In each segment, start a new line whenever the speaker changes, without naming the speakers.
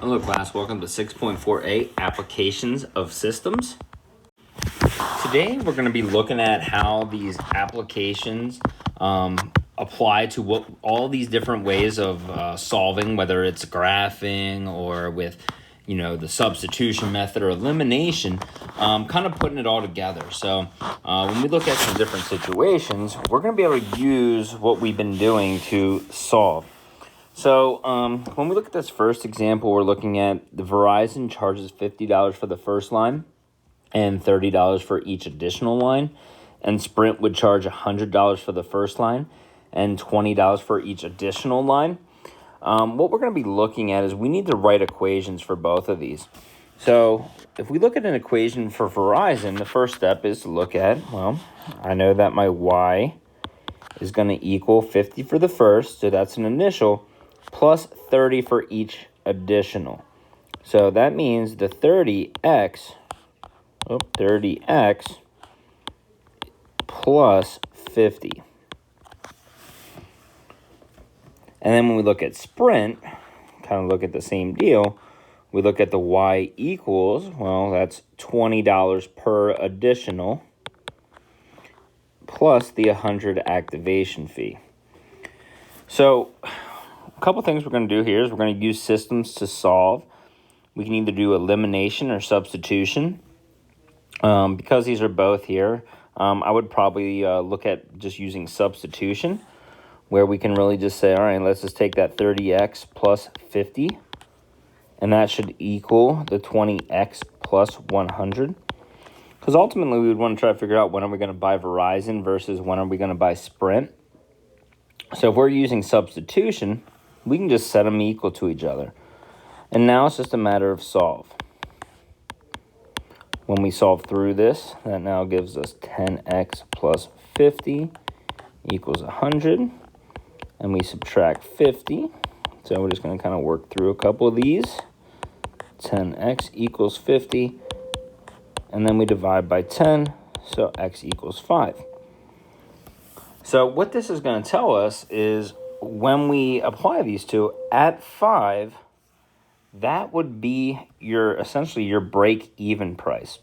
Hello class, welcome to 6.48 Applications of Systems. Today we're going to be looking at how these applications apply to all these different ways of solving, whether it's graphing or with the substitution method or elimination, kind of putting it all together. So when we look at some different situations, we're going to be able to use what we've been doing to solve. So when we look at this first example, we're looking at the Verizon charges $50 for the first line and $30 for each additional line. And Sprint would charge $100 for the first line and $20 for each additional line. What we're going to be looking at is we need to write equations for both of these. So if we look at an equation for Verizon, the first step is to look at, well, I know that my Y is going to equal 50 for the first, so that's an initial, plus 30 for each additional. So that means the 30x plus 50. And then when we look at Sprint, kind of look at the same deal, we look at the Y equals, well, that's $20 per additional plus the 100 activation fee. So a couple things we're going to do here is we're going to use systems to solve. We can either do elimination or substitution. Because these are both here, I would probably look at just using substitution, where we can really just say, all right, let's just take that 30x plus 50, and that should equal the 20x plus 100. Because ultimately, we would want to try to figure out when are we going to buy Verizon versus when are we going to buy Sprint. So if we're using substitution, we can just set them equal to each other. And now it's just a matter of solve. When we solve through this, that now gives us 10x plus 50 equals 100. And we subtract 50. So we're just going to kind of work through a couple of these. 10x equals 50. And then we divide by 10, so x equals 5. So what this is going to tell us is when we apply these two at 5, that would be essentially your break-even price.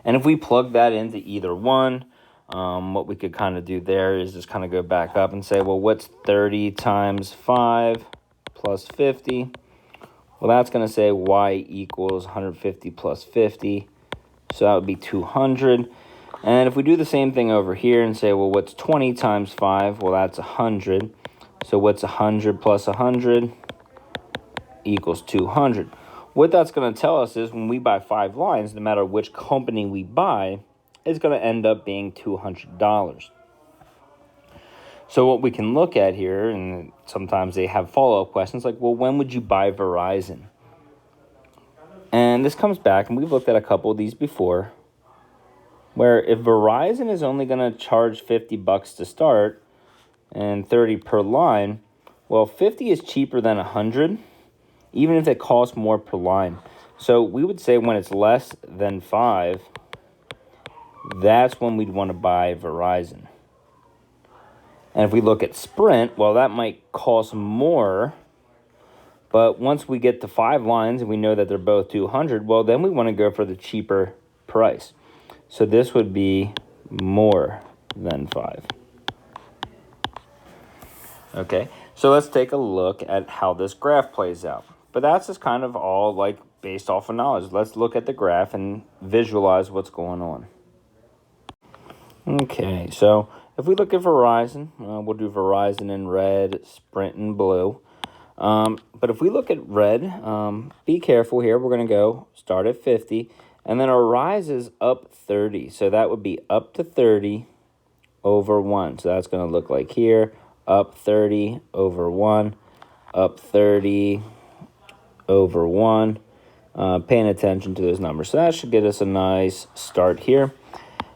And if we plug that into either one, what we could kind of do there is just kind of go back up and say, well, what's 30 times 5 plus 50? Well, that's going to say y equals 150 plus 50. So that would be 200. And if we do the same thing over here and say, well, what's 20 times 5? Well, that's 100. So what's 100 plus 100? Equals 200. What that's going to tell us is when we buy 5 lines, no matter which company we buy, it's going to end up being $200. So what we can look at here, and sometimes they have follow-up questions like, well, when would you buy Verizon? And this comes back, and we've looked at a couple of these before, where if Verizon is only going to charge $50 to start and 30 per line, well, 50 is cheaper than 100, even if it costs more per line. So we would say when it's less than 5, that's when we'd want to buy Verizon. And if we look at Sprint, well, that might cost more. But once we get to 5 lines and we know that they're both 200, well, then we want to go for the cheaper price. So this would be more than 5. Okay, so let's take a look at how this graph plays out. But that's just kind of all like based off of knowledge. Let's look at the graph and visualize what's going on. Okay, so if we look at Verizon, we'll do Verizon in red, Sprint in blue. But if we look at red, be careful here. We're going to go start at 50, and then our rise is up 30. So that would be up to 30 over 1. So that's going to look like here, up 30 over 1, up 30 over 1. Paying attention to those numbers. So that should get us a nice start here.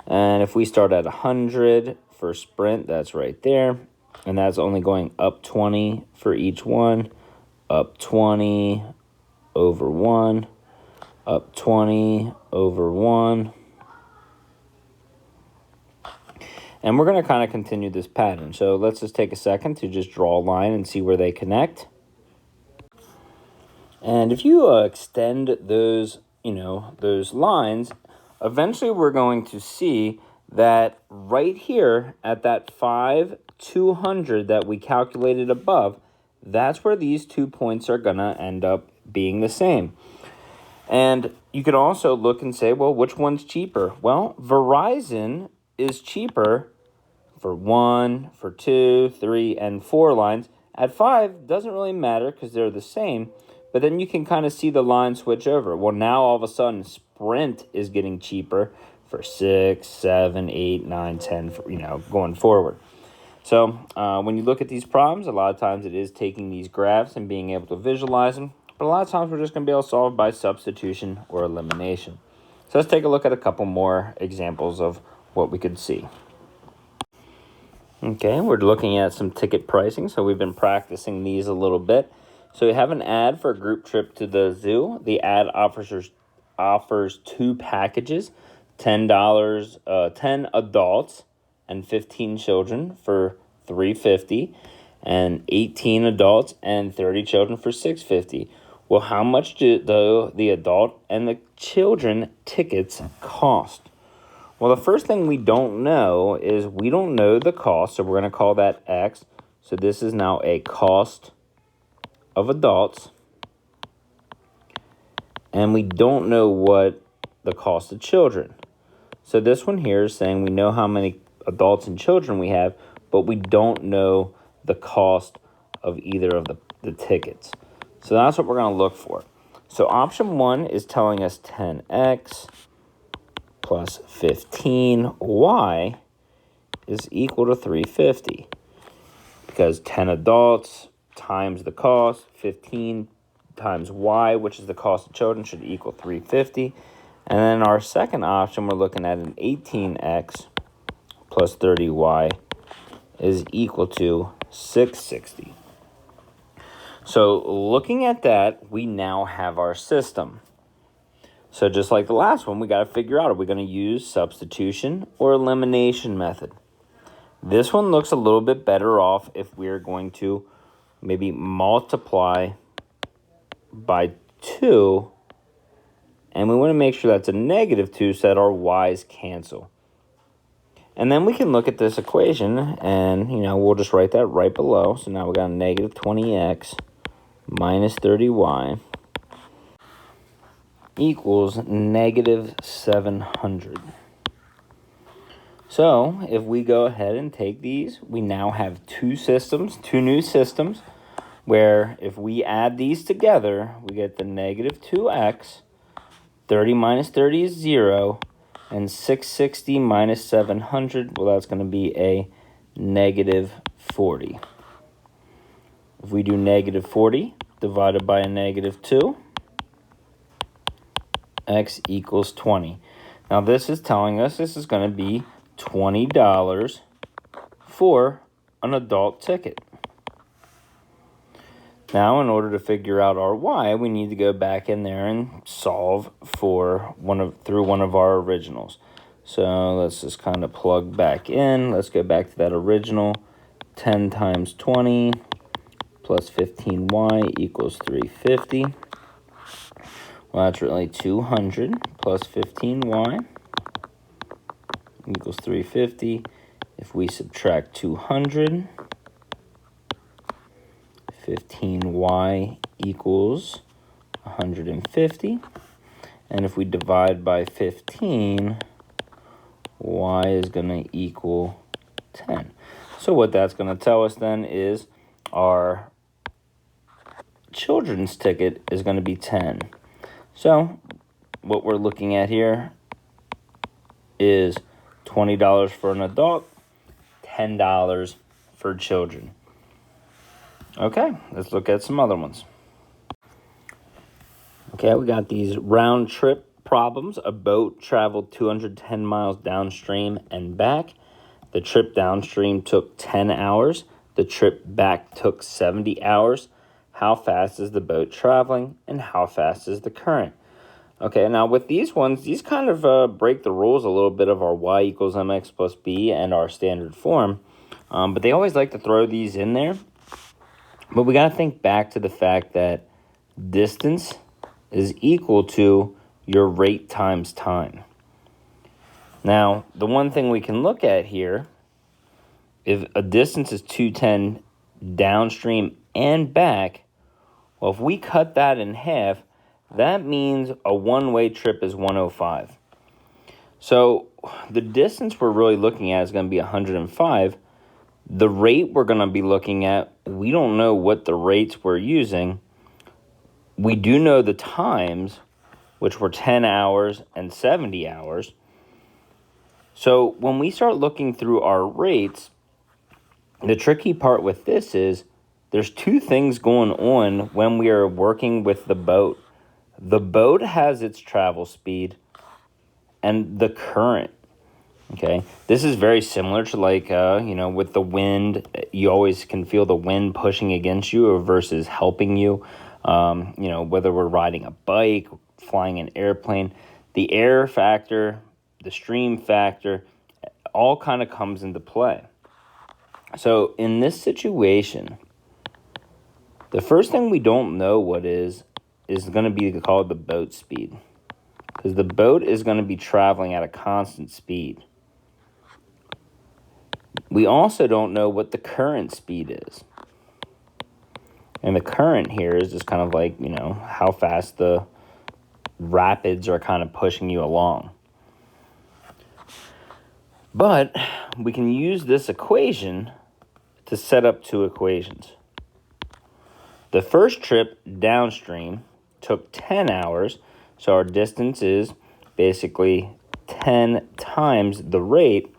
And if we start at 100 for Sprint, that's right there. And that's only going up 20 for each one. Up 20 over 1. Up 20 over 1. And we're going to kind of continue this pattern. So let's just take a second to just draw a line and see where they connect. And if you extend those, those lines, eventually we're going to see that right here at that 5,200 that we calculated above, that's where these 2 points are going to end up being the same. And you could also look and say, well, which one's cheaper? Well, Verizon is cheaper for 1, for 2, 3, and 4 lines. At 5, doesn't really matter because they're the same. But then you can kind of see the line switch over. Well, now all of a sudden, Sprint is getting cheaper for 6, 7, 8, 9, 10, going forward. So when you look at these problems, a lot of times it is taking these graphs and being able to visualize them. But a lot of times we're just going to be able to solve by substitution or elimination. So let's take a look at a couple more examples of what we could see. Okay, we're looking at some ticket pricing. So we've been practicing these a little bit. So we have an ad for a group trip to the zoo. The ad offers 2 packages, $10, 10 adults and 15 children for $350, and 18 adults and 30 children for $650. Well, how much do the adult and the children tickets cost? Well, the first thing we don't know is we don't know the cost, so we're going to call that X. So this is now a cost of adults, and we don't know what the cost of children. So this one here is saying we know how many adults and children we have, but we don't know the cost of either of the tickets. So that's what we're going to look for. So option 1 is telling us 10x plus 15y is equal to 350, because 10 adults times the cost, 15 times y, which is the cost of children, should equal 350. And then our second option, we're looking at an 18x plus 30y is equal to 660. So looking at that, we now have our system. So just like the last one, we got to figure out, are we going to use substitution or elimination method? This one looks a little bit better off if we're going to maybe multiply by 2, and we want to make sure that's a -2 so that our y's cancel. And then we can look at this equation, and we'll just write that right below. So now we got a -20x minus 30y equals -700. So if we go ahead and take these, we now have two new systems, where if we add these together, we get the -2x, 30 minus 30 is 0, and 660 minus 700, well, that's going to be a -40. If we do -40 divided by a -2, x equals 20. Now this is telling us this is going to be $20 for an adult ticket. Now, in order to figure out our y, we need to go back in there and solve for through one of our originals. So let's just kind of plug back in. Let's go back to that original. 10 times 20 plus 15y equals 350. Well, that's really 200 plus 15y equals 350. If we subtract 200, 15y equals 150. And if we divide by 15, y is going to equal 10. So what that's going to tell us then is our children's ticket is going to be 10. So what we're looking at here is $20 for an adult, $10 for children. Okay, let's look at some other ones. Okay, we got these round trip problems. A boat traveled 210 miles downstream and back. The trip downstream took 10 hours. The trip back took 70 hours. How fast is the boat traveling, and how fast is the current? Okay, now with these ones, these kind of break the rules a little bit of our y equals mx plus b and our standard form. But they always like to throw these in there. But we got to think back to the fact that distance is equal to your rate times time. Now, the one thing we can look at here, if a distance is 210 downstream and back, well, if we cut that in half, that means a one-way trip is 105. So the distance we're really looking at is going to be 105. The rate we're going to be looking at, we don't know what the rates we're using. We do know the times, which were 10 hours and 70 hours. So when we start looking through our rates, the tricky part with this is there's two things going on when we are working with the boat. The boat has its travel speed and the current. Okay, this is very similar to like, with the wind, you always can feel the wind pushing against you versus helping you. Whether we're riding a bike, flying an airplane, the air factor, the stream factor, all kind of comes into play. So in this situation, the first thing we don't know what is going to be called the boat speed, because the boat is going to be traveling at a constant speed. We also don't know what the current speed is. And the current here is just kind of like, how fast the rapids are kind of pushing you along. But we can use this equation to set up two equations. The first trip downstream took 10 hours, so our distance is basically 10 times the rate.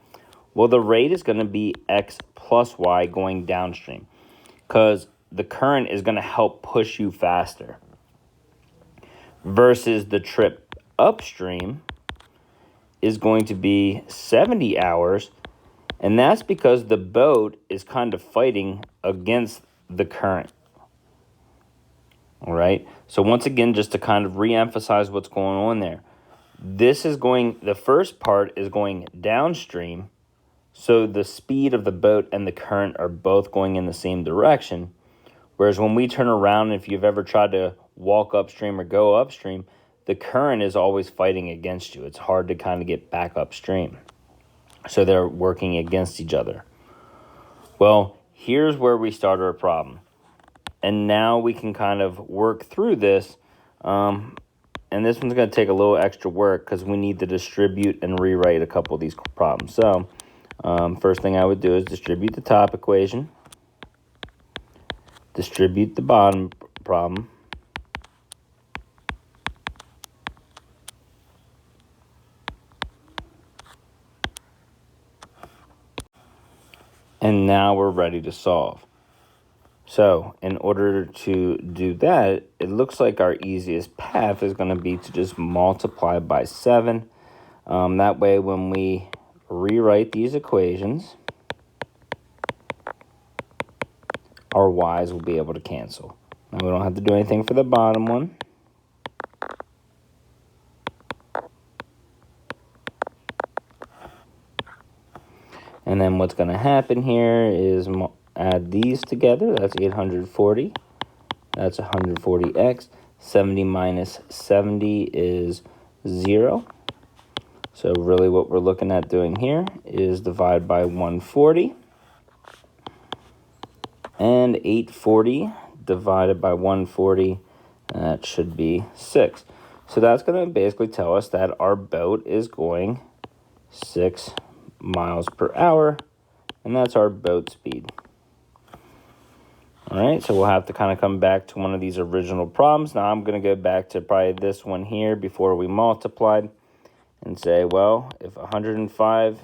Well, the rate is going to be x plus y going downstream, because the current is going to help push you faster. Versus the trip upstream is going to be 70 hours, and that's because the boat is kind of fighting against the current. All right, so once again, just to kind of re-emphasize what's going on there, the first part is going downstream, so the speed of the boat and the current are both going in the same direction. Whereas when we turn around, if you've ever tried to walk upstream or go upstream, the current is always fighting against you. It's hard to kind of get back upstream. So they're working against each other. Well, here's where we start our problem. And now we can kind of work through this. And this one's going to take a little extra work because we need to distribute and rewrite a couple of these problems. So first thing I would do is distribute the top equation, distribute the bottom problem, and now we're ready to solve. So in order to do that, it looks like our easiest path is going to be to just multiply by 7. That way when we rewrite these equations, our y's will be able to cancel. Now we don't have to do anything for the bottom one. And then what's going to happen here is add these together. That's 840. That's 140x. 70 minus 70 is 0. So really what we're looking at doing here is divide by 140. And 840 divided by 140, that should be 6. So that's going to basically tell us that our boat is going 6 miles per hour, and that's our boat speed. All right, so we'll have to kind of come back to one of these original problems. Now I'm going to go back to probably this one here before we multiplied and say, well, if 105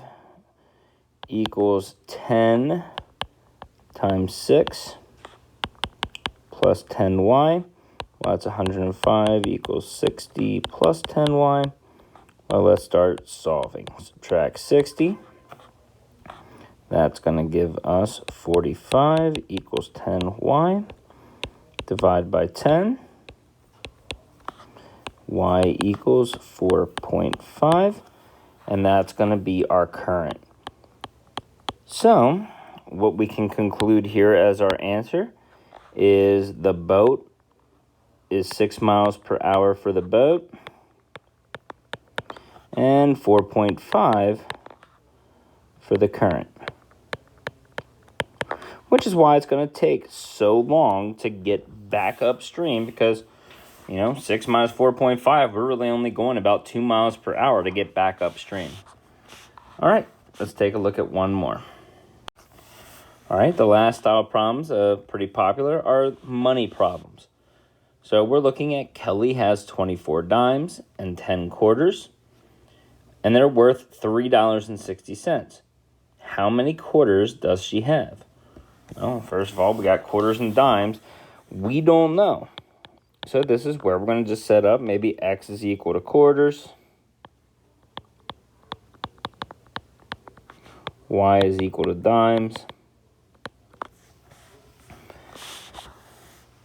equals 10 times 6 plus 10y, well, that's 105 equals 60 plus 10y. Well, let's start solving. Subtract 60. That's going to give us 45 equals 10y. Divide by 10. Y equals 4.5. And that's going to be our current. So what we can conclude here as our answer is the boat is 6 miles per hour for the boat, and 4.5 for the current. Which is why it's going to take so long to get back upstream, because, 6 minus 4.5, we're really only going about 2 miles per hour to get back upstream. All right, let's take a look at one more. All right, the last style problems, pretty popular, are money problems. So we're looking at Kelly has 24 dimes and 10 quarters, and they're worth $3.60. How many quarters does she have? Well, first of all, we got quarters and dimes. We don't know. So this is where we're going to just set up maybe X is equal to quarters. Y is equal to dimes.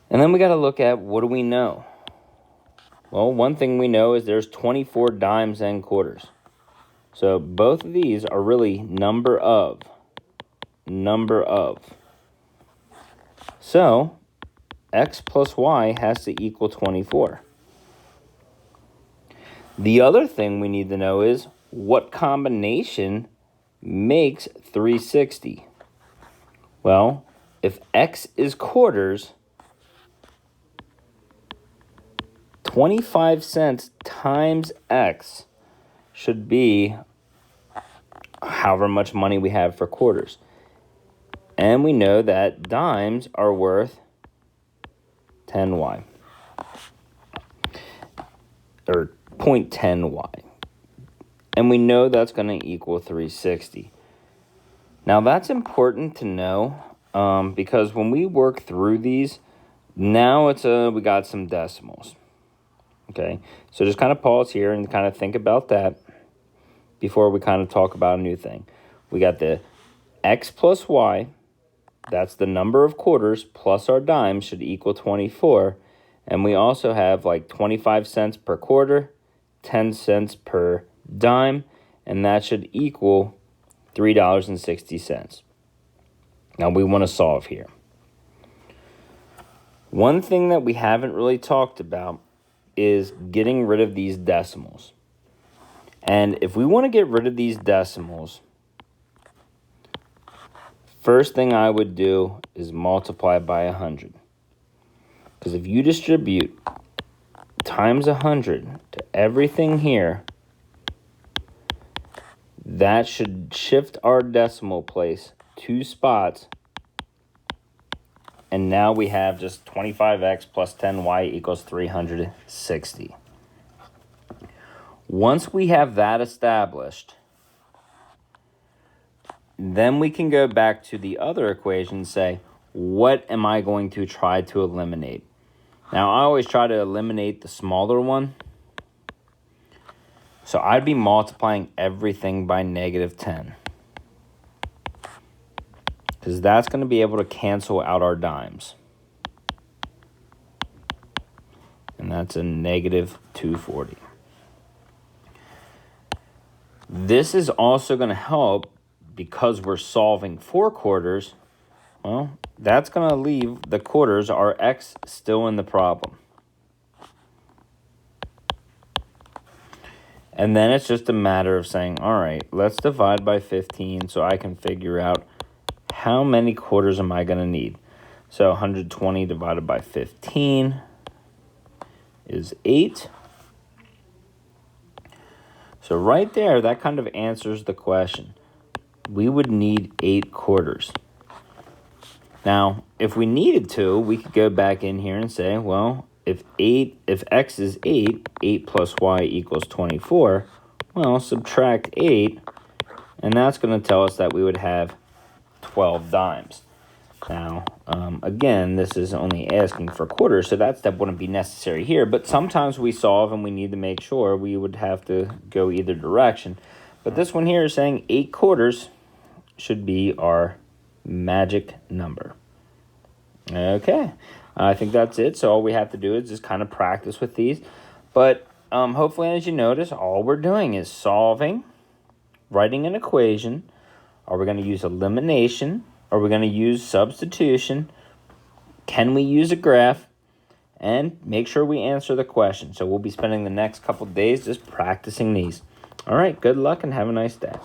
And then we got to look at, what do we know? Well, one thing we know is there's 24 dimes and quarters. So both of these are really number of. So X plus Y has to equal 24. The other thing we need to know is, what combination makes 360? Well, if X is quarters, 25 cents times X should be however much money we have for quarters. And we know that dimes are worth 10Y. Or 0.10Y. And we know that's going to equal 360. Now that's important to know, because when we work through these, now we got some decimals. Okay, so just kind of pause here and kind of think about that before we kind of talk about a new thing. We got the X plus Y, that's the number of quarters, plus our dimes should equal 24. And we also have like 25 cents per quarter, 10 cents per dime, and that should equal $3.60. Now we want to solve here. One thing that we haven't really talked about is getting rid of these decimals. And if we want to get rid of these decimals, first thing I would do is multiply by 100. Because if you distribute times 100 to everything here, that should shift our decimal place 2 spots. And now we have just 25x plus 10y equals 360. Once we have that established, then we can go back to the other equation and say, what am I going to try to eliminate? Now, I always try to eliminate the smaller one. So I'd be multiplying everything by -10. Because that's going to be able to cancel out our dimes. And that's a -240. This is also going to help because we're solving for quarters. Well, that's going to leave the quarters, our X, still in the problem. And then it's just a matter of saying, all right, let's divide by 15 so I can figure out how many quarters am I going to need. So 120 divided by 15 is 8. So right there, that kind of answers the question. We would need 8 quarters. Now, if we needed to, we could go back in here and say, well, if X is 8, 8 plus Y equals 24, well, subtract 8, and that's going to tell us that we would have 12 dimes. Now, again, this is only asking for quarters, so that step wouldn't be necessary here, but sometimes we solve and we need to make sure we would have to go either direction. But this one here is saying 8 quarters should be our magic number. Okay, I think that's it. So all we have to do is just kind of practice with these. But hopefully, as you notice, all we're doing is solving, writing an equation. Are we going to use elimination? Are we going to use substitution? Can we use a graph? and make sure we answer the question. So we'll be spending the next couple days just practicing these. All right, good luck and have a nice day.